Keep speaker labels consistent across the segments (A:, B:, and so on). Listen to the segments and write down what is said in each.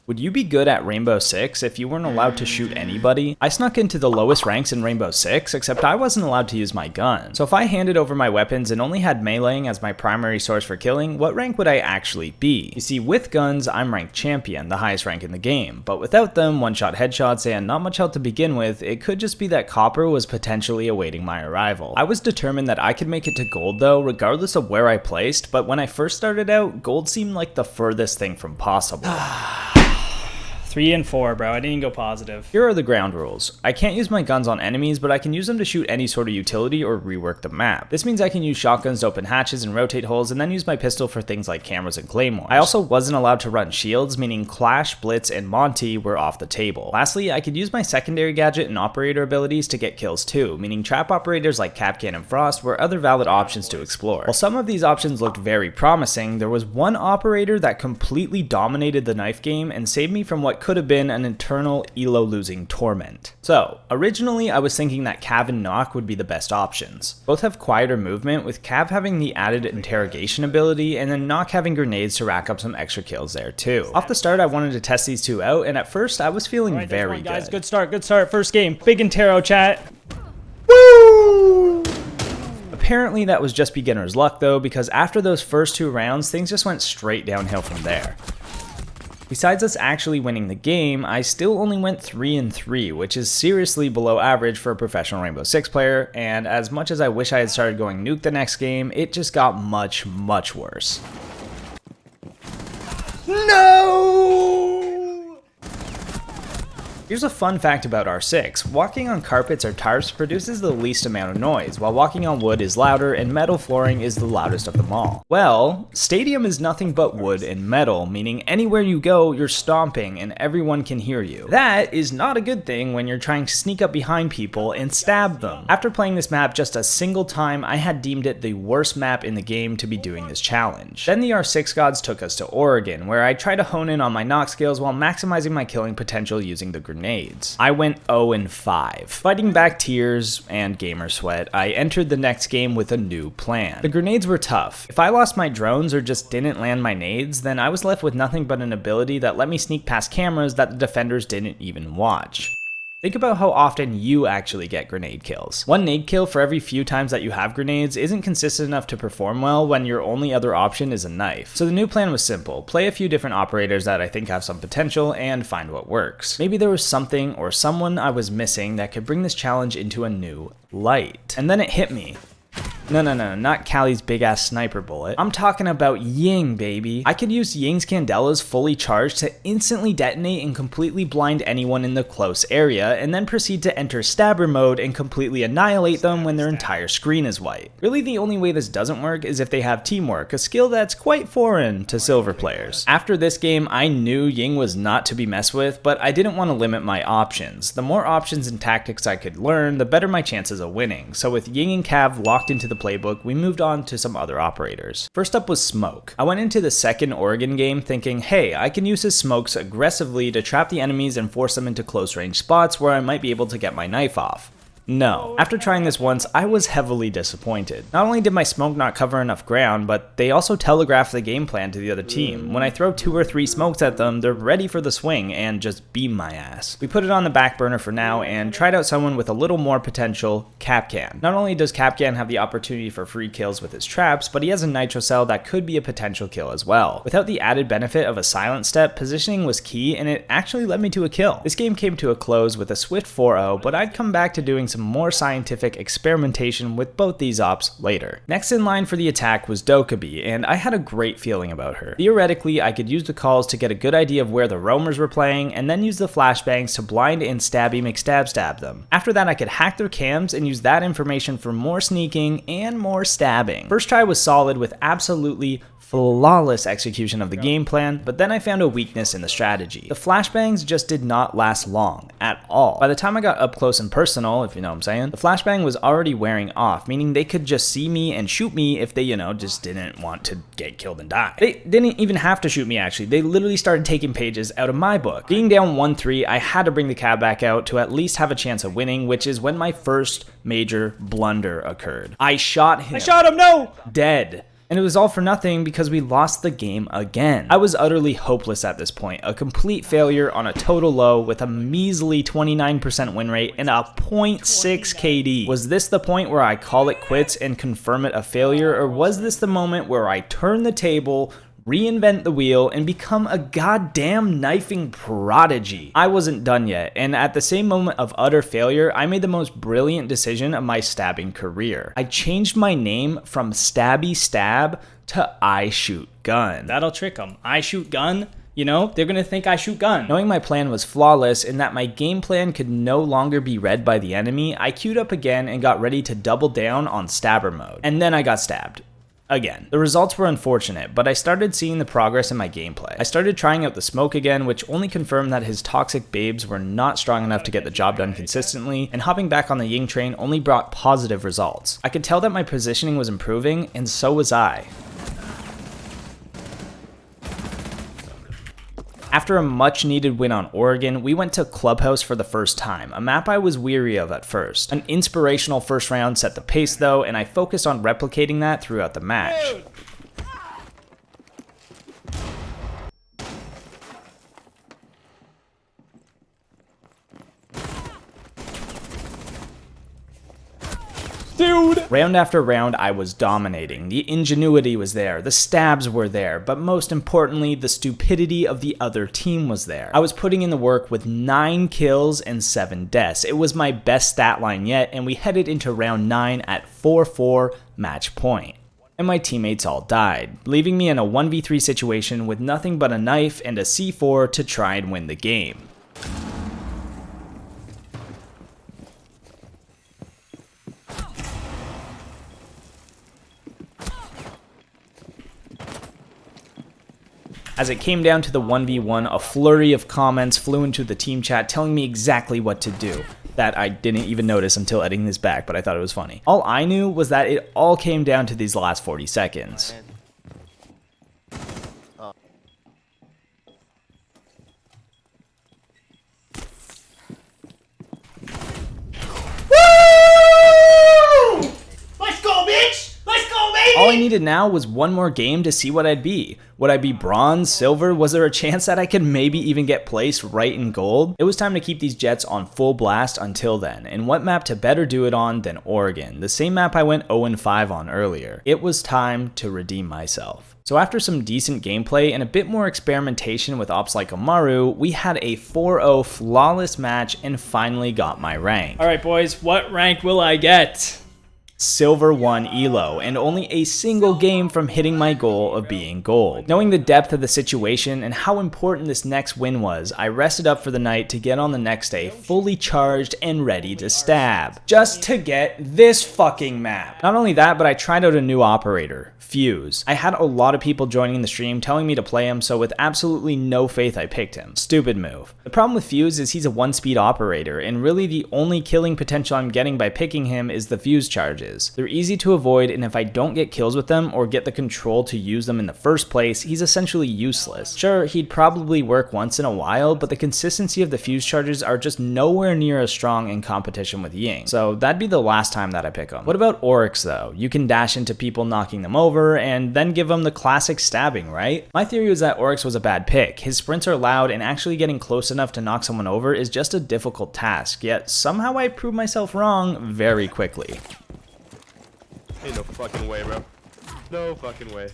A: Would you be good at Rainbow Six if you weren't allowed to shoot anybody? I snuck into the lowest ranks in Rainbow Six, except I wasn't allowed to use my gun. So if I handed over my weapons and only had meleeing as my primary source for killing, what rank would I actually be? You see, with guns, I'm ranked champion, the highest rank in the game, but without them, one-shot headshots and not much health to begin with, it could just be that copper was potentially awaiting my arrival. I was determined that I could make it to gold though, regardless of where I placed, but when I first started out, gold seemed like the furthest thing from possible.
B: 3 and 4, bro. I didn't go positive.
A: Here are the ground rules. I can't use my guns on enemies, but I can use them to shoot any sort of utility or rework the map. This means I can use shotguns to open hatches and rotate holes, and then use my pistol for things like cameras and claymores. I also wasn't allowed to run shields, meaning Clash, Blitz, and Monty were off the table. Lastly, I could use my secondary gadget and operator abilities to get kills too, meaning trap operators like Capcan and Frost were other valid options to explore. While some of these options looked very promising, there was one operator that completely dominated the knife game and saved me from what could have been an eternal elo losing torment. So, originally I was thinking that Cav and Knock would be the best options. Both have quieter movement, with Cav having the added interrogation ability, and then Knock having grenades to rack up some extra kills there too. Off the start I wanted to test these two out, and at first I was feeling very good.
B: Guys, good start, first game. Big Intero chat.
A: Woo! Apparently that was just beginner's luck though, because after those first 2 rounds, things just went straight downhill from there. Besides us actually winning the game, I still only went 3 and 3, which is seriously below average for a professional Rainbow Six player, and as much as I wish I had started going nuke the next game, it just got much, much worse. No! Here's a fun fact about R6. Walking on carpets or tarps produces the least amount of noise, while walking on wood is louder and metal flooring is the loudest of them all. Well, Stadium is nothing but wood and metal, meaning anywhere you go, you're stomping and everyone can hear you. That is not a good thing when you're trying to sneak up behind people and stab them. After playing this map just a single time, I had deemed it the worst map in the game to be doing this challenge. Then the R6 gods took us to Oregon, where I tried to hone in on my knock skills while maximizing my killing potential using the grenades. I went 0 and 5. Fighting back tears and gamer sweat, I entered the next game with a new plan. The grenades were tough. If I lost my drones or just didn't land my nades, then I was left with nothing but an ability that let me sneak past cameras that the defenders didn't even watch. Think about how often you actually get grenade kills. One nade kill for every few times that you have grenades isn't consistent enough to perform well when your only other option is a knife. So the new plan was simple: play a few different operators that I think have some potential and find what works. Maybe there was something or someone I was missing that could bring this challenge into a new light. And then it hit me. No, not Callie's big ass sniper bullet. I'm talking about Ying, baby. I could use Ying's candelas fully charged to instantly detonate and completely blind anyone in the close area, and then proceed to enter stabber mode and completely annihilate them when their entire screen is white. Really, the only way this doesn't work is if they have teamwork, a skill that's quite foreign to silver players. After this game, I knew Ying was not to be messed with, but I didn't want to limit my options. The more options and tactics I could learn, the better my chances of winning. So with Ying and Cav locked into the playbook, we moved on to some other operators. First up was Smoke. I went into the second Oregon game thinking, hey, I can use his smokes aggressively to trap the enemies and force them into close range spots where I might be able to get my knife off. No. After trying this once, I was heavily disappointed. Not only did my smoke not cover enough ground, but they also telegraphed the game plan to the other team. When I throw 2 or 3 smokes at them, they're ready for the swing and just beam my ass. We put it on the back burner for now and tried out someone with a little more potential, Capcan. Not only does Capcan have the opportunity for free kills with his traps, but he has a nitro cell that could be a potential kill as well. Without the added benefit of a silent step, positioning was key and it actually led me to a kill. This game came to a close with a swift 4-0, but I'd come back to doing some more scientific experimentation with both these ops later. Next in line for the attack was Dokkaebi, and I had a great feeling about her. Theoretically, I could use the calls to get a good idea of where the roamers were playing, and then use the flashbangs to blind and stabby McStab them. After that, I could hack their cams and use that information for more sneaking and more stabbing. First try was solid with absolutely flawless execution of the game plan, but then I found a weakness in the strategy. The flashbangs just did not last long at all. By the time I got up close and personal, if you know what I'm saying, the flashbang was already wearing off, meaning they could just see me and shoot me if they, just didn't want to get killed and die. They didn't even have to shoot me actually, they literally started taking pages out of my book. Being down 1-3, I had to bring the cab back out to at least have a chance of winning, which is when my first major blunder occurred. I shot him.
B: No!
A: Dead. And it was all for nothing because we lost the game again. I was utterly hopeless at this point, a complete failure on a total low with a measly 29% win rate and a 0.6 KD. Was this the point where I call it quits and confirm it a failure, or was this the moment where I turn the table, reinvent the wheel, and become a goddamn knifing prodigy? I wasn't done yet, and at the same moment of utter failure, I made the most brilliant decision of my stabbing career. I changed my name from Stabby Stab to I Shoot Gun.
B: That'll trick them. I shoot gun. You know, they're gonna think I shoot gun.
A: Knowing my plan was flawless and that my game plan could no longer be read by the enemy, I queued up again and got ready to double down on stabber mode. And then I got stabbed. Again. The results were unfortunate, but I started seeing the progress in my gameplay. I started trying out the smoke again, which only confirmed that his toxic babes were not strong enough to get the job done consistently, and hopping back on the Ying train only brought positive results. I could tell that my positioning was improving, and so was I. After a much needed win on Oregon, we went to Clubhouse for the first time, a map I was weary of at first. An inspirational first round set the pace though, and I focused on replicating that throughout the match.
B: Dude.
A: Round after round, I was dominating. The ingenuity was there, the stabs were there, but most importantly, the stupidity of the other team was there. I was putting in the work with 9 kills and 7 deaths. It was my best stat line yet, and we headed into round 9 at 4-4 match point. And my teammates all died, leaving me in a 1v3 situation with nothing but a knife and a C4 to try and win the game. As it came down to the 1v1, a flurry of comments flew into the team chat telling me exactly what to do. That I didn't even notice until editing this back, but I thought it was funny. All I knew was that it all came down to these last 40 seconds. All I needed now was one more game to see what I'd be. Would I be bronze, silver? Was there a chance that I could maybe even get placed right in gold? It was time to keep these Jets on full blast until then, and what map to better do it on than Oregon, the same map I went 0-5 on earlier. It was time to redeem myself. So after some decent gameplay and a bit more experimentation with ops like Amaru, we had a 4-0 flawless match and finally got my rank.
B: Alright boys, what rank will I get?
A: Silver 1 elo, and only a single game from hitting my goal of being gold. Knowing the depth of the situation and how important this next win was, I rested up for the night to get on the next day fully charged and ready to stab. Just to get this fucking map. Not only that, but I tried out a new operator, Fuse. I had a lot of people joining the stream telling me to play him, so with absolutely no faith I picked him. Stupid move. The problem with Fuse is he's a 1-speed operator, and really the only killing potential I'm getting by picking him is the Fuse charges. They're easy to avoid, and if I don't get kills with them or get the control to use them in the first place, he's essentially useless. Sure, he'd probably work once in a while, but the consistency of the Fuse charges are just nowhere near as strong in competition with Ying, so that'd be the last time that I pick him. What about Oryx though? You can dash into people knocking them over, and then give them the classic stabbing, right? My theory was that Oryx was a bad pick. His sprints are loud, and actually getting close enough to knock someone over is just a difficult task, yet somehow I proved myself wrong very quickly.
C: Ain't no fucking way, bro. No fucking way.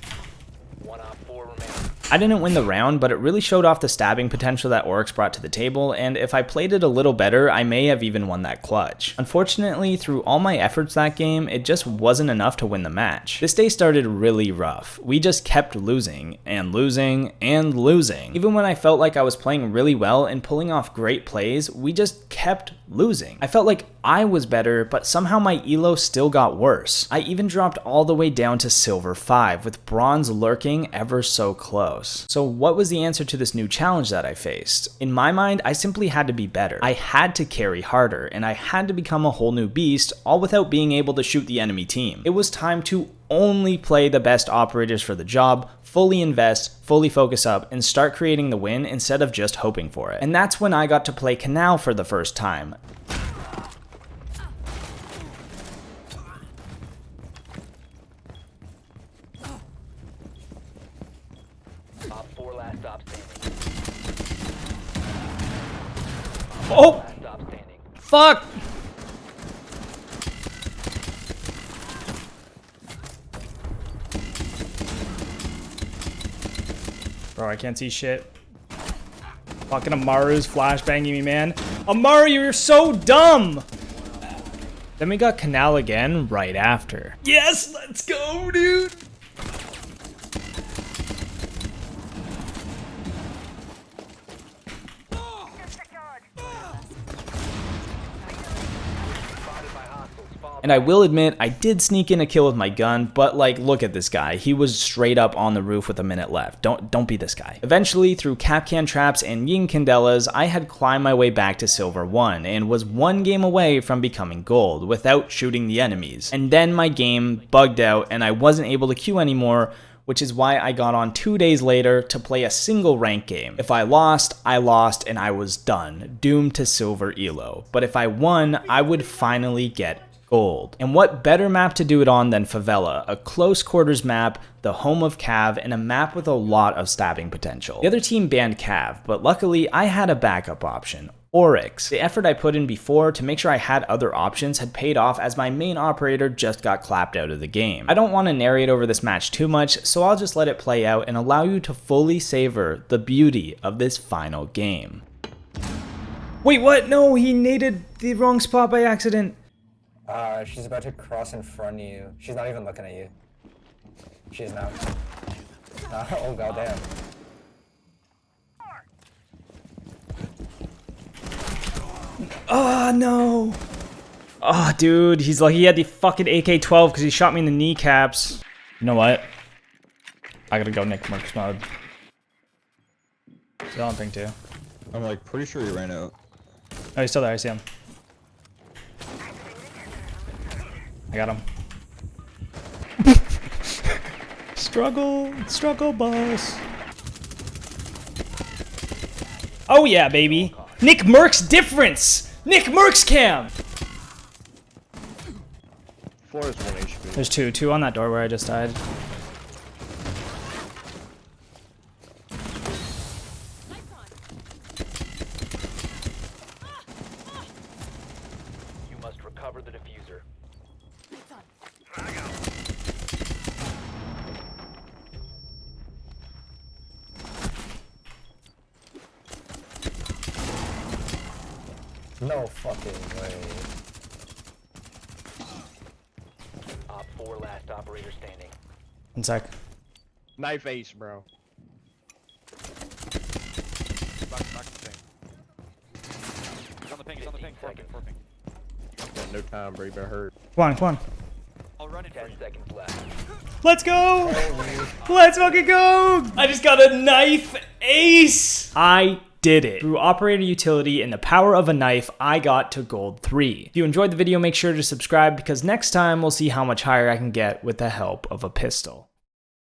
D: 1 op 4 remaining.
A: I didn't win the round, but it really showed off the stabbing potential that Oryx brought to the table, and if I played it a little better, I may have even won that clutch. Unfortunately, through all my efforts that game, it just wasn't enough to win the match. This day started really rough. We just kept losing, and losing, and losing. Even when I felt like I was playing really well and pulling off great plays, we just kept losing. I felt like I was better, but somehow my elo still got worse. I even dropped all the way down to silver 5, with bronze lurking ever so close. So what was the answer to this new challenge that I faced? In my mind, I simply had to be better. I had to carry harder, and I had to become a whole new beast, all without being able to shoot the enemy team. It was time to only play the best operators for the job, fully invest, fully focus up, and start creating the win instead of just hoping for it. And that's when I got to play Canal for the first time. Oh,
D: Last stop standing.
A: fuck!
B: Bro, I can't see shit. Fucking Amaru's flashbanging me, man. Amaru, you're so dumb!
A: Then we got Canal again right after.
B: Yes, let's go, dude!
A: And I will admit, I did sneak in a kill with my gun, but like, look at this guy. He was straight up on the roof with a minute left. Don't be this guy. Eventually, through Capcan traps and Ying Candelas, I had climbed my way back to Silver 1 and was one game away from becoming Gold without shooting the enemies. And then my game bugged out and I wasn't able to queue anymore, which is why I got on 2 days later to play a single rank game. If I lost, and I was done, doomed to Silver Elo. But if I won, I would finally get Gold. And what better map to do it on than Favela, a close quarters map, the home of Cav, and a map with a lot of stabbing potential. The other team banned Cav, but luckily I had a backup option, Oryx. The effort I put in before to make sure I had other options had paid off as my main operator just got clapped out of the game. I don't want to narrate over this match too much, so I'll just let it play out and allow you to fully savor the beauty of this final game. Wait, what? No, he naded the wrong spot by accident.
E: She's about to cross in front of you. She's not even looking at you. She is now. Oh goddamn.
B: Oh, no. Oh, dude, he's like, he had the fucking AK-12 because he shot me in the kneecaps. You know what? I gotta go Nick Mercs mode. Still on ping too.
F: I'm like pretty sure he ran out.
B: Oh, he's still there, I see him. I got him. Struggle boss. Oh yeah, baby. Nick Mercs difference. Nick Mercs cam.
C: Floor is 1 HP.
B: There's two on that door where I just died.
D: You must recover the diffuser.
E: No fucking way.
D: Op 4 last operator standing.
B: 1 sec.
C: Knife ace, bro.
G: Back to the ping. He's on the ping, he's on the ping. 4 ping, 4 ping.
C: Got no time, bro. You been hurt.
B: Come on.
G: I'll run it for
D: 10
G: you.
D: seconds left.
B: Let's go! Let's fucking go! I just got a knife ace! I did it. Through operator utility and the power of a knife, I got to Gold 3. If you enjoyed the video, make sure to subscribe because next time we'll see how much higher I can get with the help of a pistol.